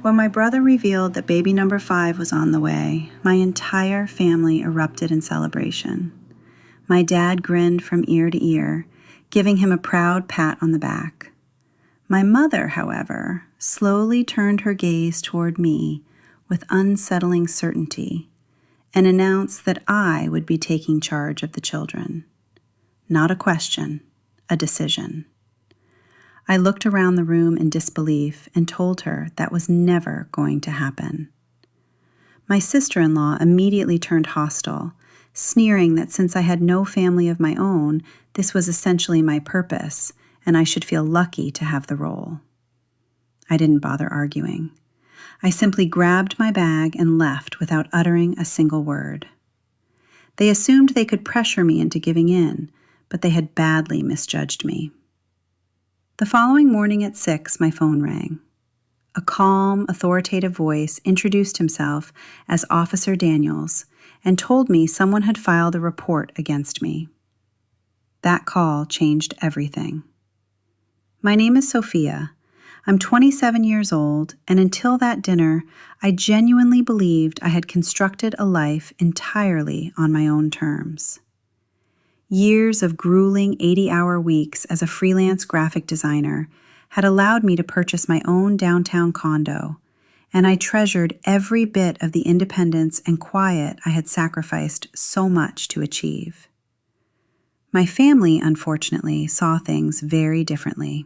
When my brother revealed that baby number 5 was on the way, my entire family erupted in celebration. My dad grinned from ear to ear, giving him a proud pat on the back. My mother, however, slowly turned her gaze toward me with unsettling certainty and announced that I would be taking charge of the children. Not a question, a decision. I looked around the room in disbelief and told her that was never going to happen. My sister-in-law immediately turned hostile, sneering that since I had no family of my own, this was essentially my purpose, and I should feel lucky to have the role. I didn't bother arguing. I simply grabbed my bag and left without uttering a single word. They assumed they could pressure me into giving in, but they had badly misjudged me. The following morning at 6, my phone rang. A calm, authoritative voice introduced himself as Officer Daniels and told me someone had filed a report against me. That call changed everything. My name is Sophia. I'm 27 years old, and until that dinner, I genuinely believed I had constructed a life entirely on my own terms. Years of grueling 80-hour weeks as a freelance graphic designer had allowed me to purchase my own downtown condo, and I treasured every bit of the independence and quiet I had sacrificed so much to achieve. My family, unfortunately, saw things very differently.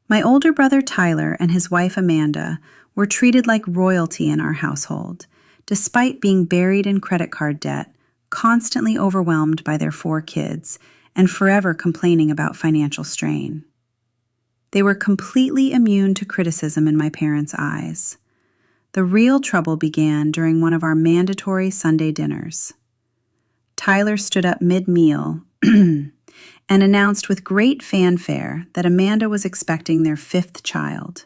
My older brother Tyler and his wife Amanda were treated like royalty in our household, despite being buried in credit card debt, constantly overwhelmed by their 4 kids, and forever complaining about financial strain. They were completely immune to criticism in my parents' eyes. The real trouble began during one of our mandatory Sunday dinners. Tyler stood up mid-meal and announced with great fanfare that Amanda was expecting their 5th child.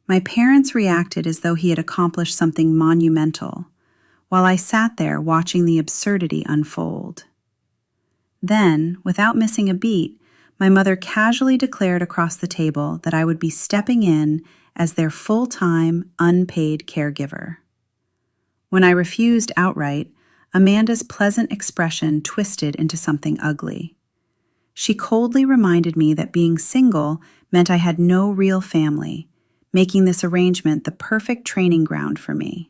My parents reacted as though he had accomplished something monumental, while I sat there watching the absurdity unfold. Then, without missing a beat, my mother casually declared across the table that I would be stepping in as their full-time, unpaid caregiver. When I refused outright, Amanda's pleasant expression twisted into something ugly. She coldly reminded me that being single meant I had no real family, making this arrangement the perfect training ground for me.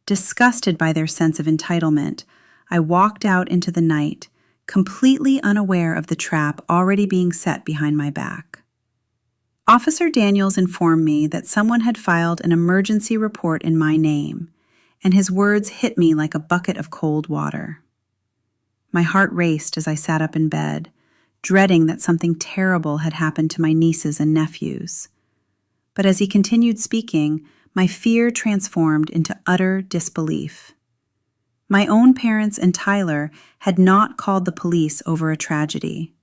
Disgusted by their sense of entitlement, I walked out into the night, completely unaware of the trap already being set behind my back. Officer Daniels informed me that someone had filed an emergency report in my name, and his words hit me like a bucket of cold water. My heart raced as I sat up in bed, dreading that something terrible had happened to my nieces and nephews. But as he continued speaking, my fear transformed into utter disbelief. My own parents and Tyler had not called the police over a tragedy.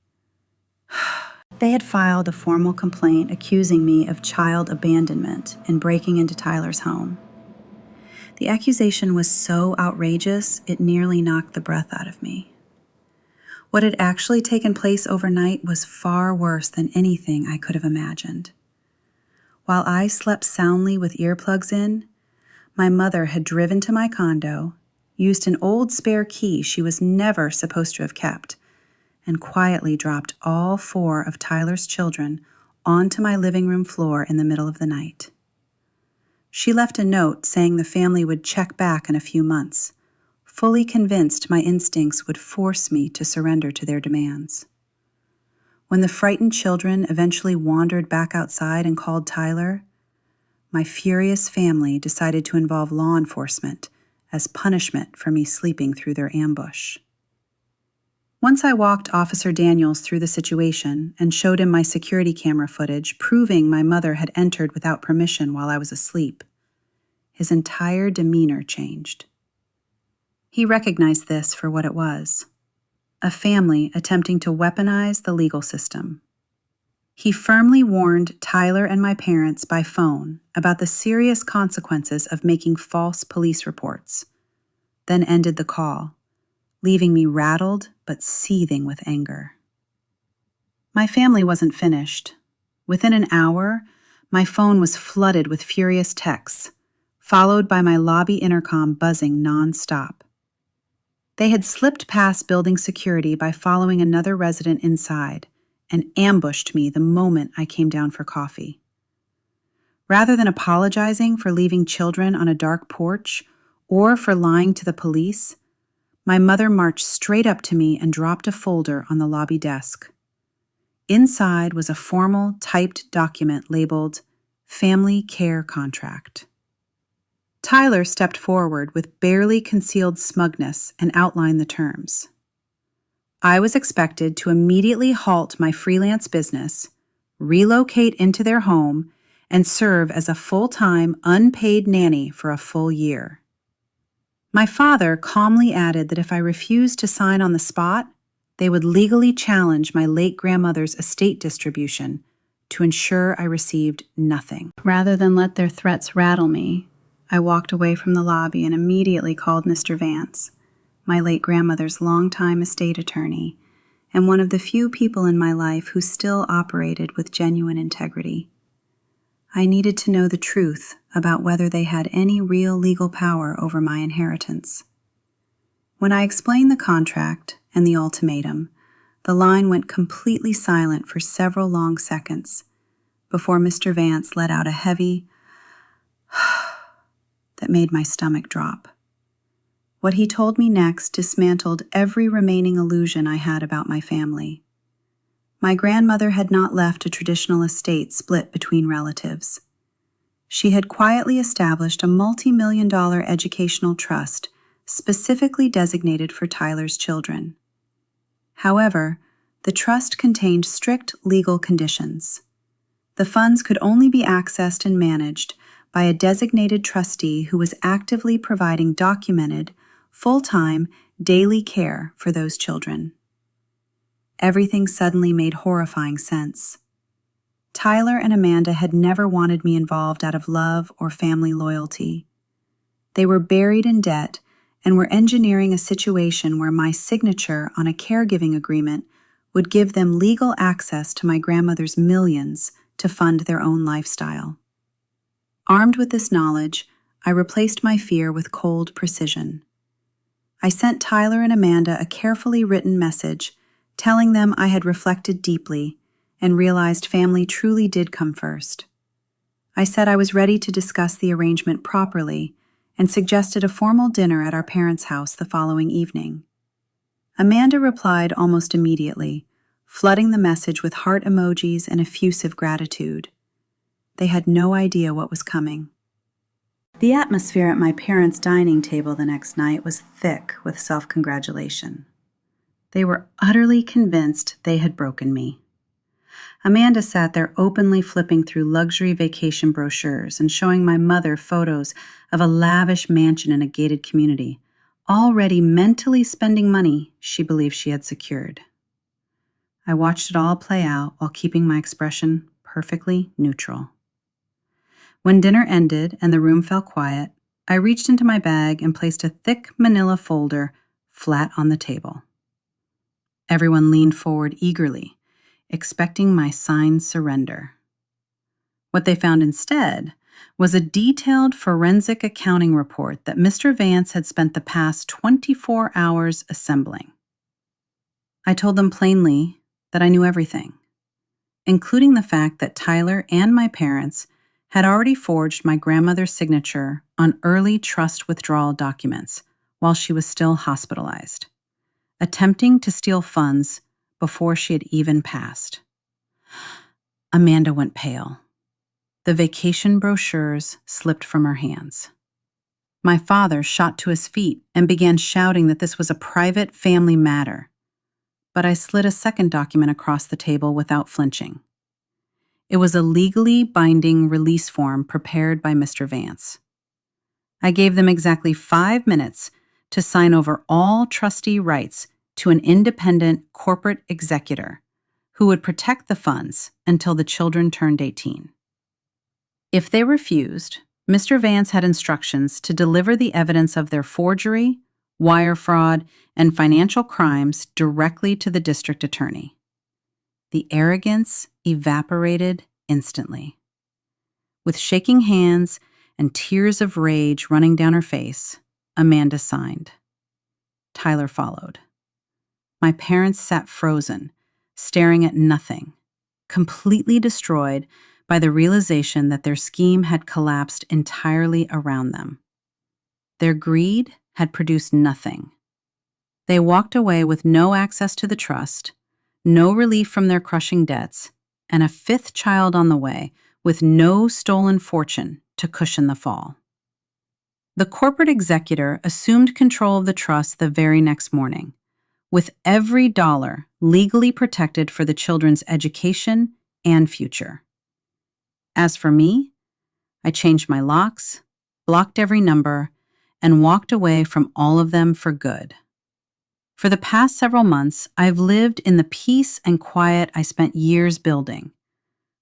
They had filed a formal complaint accusing me of child abandonment and breaking into Tyler's home. The accusation was so outrageous, it nearly knocked the breath out of me. What had actually taken place overnight was far worse than anything I could have imagined. While I slept soundly with earplugs in, my mother had driven to my condo, used an old spare key she was never supposed to have kept, and quietly dropped all 4 of Tyler's children onto my living room floor in the middle of the night. She left a note saying the family would check back in a few months, fully convinced my instincts would force me to surrender to their demands. When the frightened children eventually wandered back outside and called Tyler, my furious family decided to involve law enforcement as punishment for me sleeping through their ambush. Once I walked Officer Daniels through the situation and showed him my security camera footage proving my mother had entered without permission while I was asleep, his entire demeanor changed. He recognized this for what it was: a family attempting to weaponize the legal system. He firmly warned Tyler and my parents by phone about the serious consequences of making false police reports, then ended the call, leaving me rattled but seething with anger. My family wasn't finished. Within an hour, My phone was flooded with furious texts, followed by my lobby intercom buzzing nonstop. They had slipped past building security by following another resident inside and ambushed me the moment I came down for coffee. Rather than apologizing for leaving children on a dark porch or for lying to the police, my mother marched straight up to me and dropped a folder on the lobby desk. Inside was a formal, typed document labeled Family Care Contract. Tyler stepped forward with barely concealed smugness and outlined the terms. I was expected to immediately halt my freelance business, relocate into their home, and serve as a full-time, unpaid nanny for a full year. My father calmly added that if I refused to sign on the spot, they would legally challenge my late grandmother's estate distribution to ensure I received nothing. Rather than let their threats rattle me, I walked away from the lobby and immediately called Mr. Vance, my late grandmother's longtime estate attorney, and one of the few people in my life who still operated with genuine integrity. I needed to know the truth about whether they had any real legal power over my inheritance. When I explained the contract and the ultimatum, the line went completely silent for several long seconds before Mr. Vance let out a heavy that made my stomach drop. What he told me next dismantled every remaining illusion I had about my family. My grandmother had not left a traditional estate split between relatives. She had quietly established a multi-million-dollar educational trust specifically designated for Tyler's children. However, the trust contained strict legal conditions. The funds could only be accessed and managed by a designated trustee who was actively providing documented, full-time, daily care for those children. Everything suddenly made horrifying sense. Tyler and Amanda had never wanted me involved out of love or family loyalty. They were buried in debt and were engineering a situation where my signature on a caregiving agreement would give them legal access to my grandmother's millions to fund their own lifestyle. Armed with this knowledge, I replaced my fear with cold precision. I sent Tyler and Amanda a carefully written message telling them I had reflected deeply and realized family truly did come first. I said I was ready to discuss the arrangement properly and suggested a formal dinner at our parents' house the following evening. Amanda replied almost immediately, flooding the message with heart emojis and effusive gratitude. They had no idea what was coming. The atmosphere at my parents' dining table the next night was thick with self-congratulation. They were utterly convinced they had broken me. Amanda sat there openly flipping through luxury vacation brochures and showing my mother photos of a lavish mansion in a gated community, already mentally spending money she believed she had secured. I watched it all play out while keeping my expression perfectly neutral. When dinner ended and the room fell quiet, I reached into my bag and placed a thick manila folder flat on the table. Everyone leaned forward eagerly, expecting my signed surrender. What they found instead was a detailed forensic accounting report that Mr. Vance had spent the past 24 hours assembling. I told them plainly that I knew everything, including the fact that Tyler and my parents had already forged my grandmother's signature on early trust withdrawal documents while she was still hospitalized, attempting to steal funds before she had even passed. Amanda went pale. The vacation brochures slipped from her hands. My father shot to his feet and began shouting that this was a private family matter, but I slid a second document across the table without flinching. It was a legally binding release form prepared by Mr. Vance. I gave them exactly 5 minutes to sign over all trustee rights to an independent corporate executor who would protect the funds until the children turned 18. If they refused, Mr. Vance had instructions to deliver the evidence of their forgery, wire fraud, and financial crimes directly to the district attorney. The arrogance evaporated instantly. With shaking hands and tears of rage running down her face, Amanda signed. Tyler followed. My parents sat frozen, staring at nothing, completely destroyed by the realization that their scheme had collapsed entirely around them. Their greed had produced nothing. They walked away with no access to the trust, no relief from their crushing debts, and a fifth child on the way with no stolen fortune to cushion the fall. The corporate executor assumed control of the trust the very next morning, with every dollar legally protected for the children's education and future. As for me, I changed my locks, blocked every number, and walked away from all of them for good. For the past several months, I've lived in the peace and quiet I spent years building,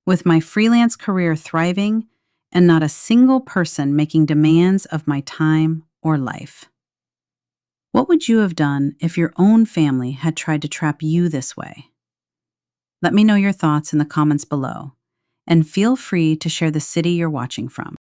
with my freelance career thriving and not a single person making demands of my time or life. What would you have done if your own family had tried to trap you this way? Let me know your thoughts in the comments below, and feel free to share the city you're watching from.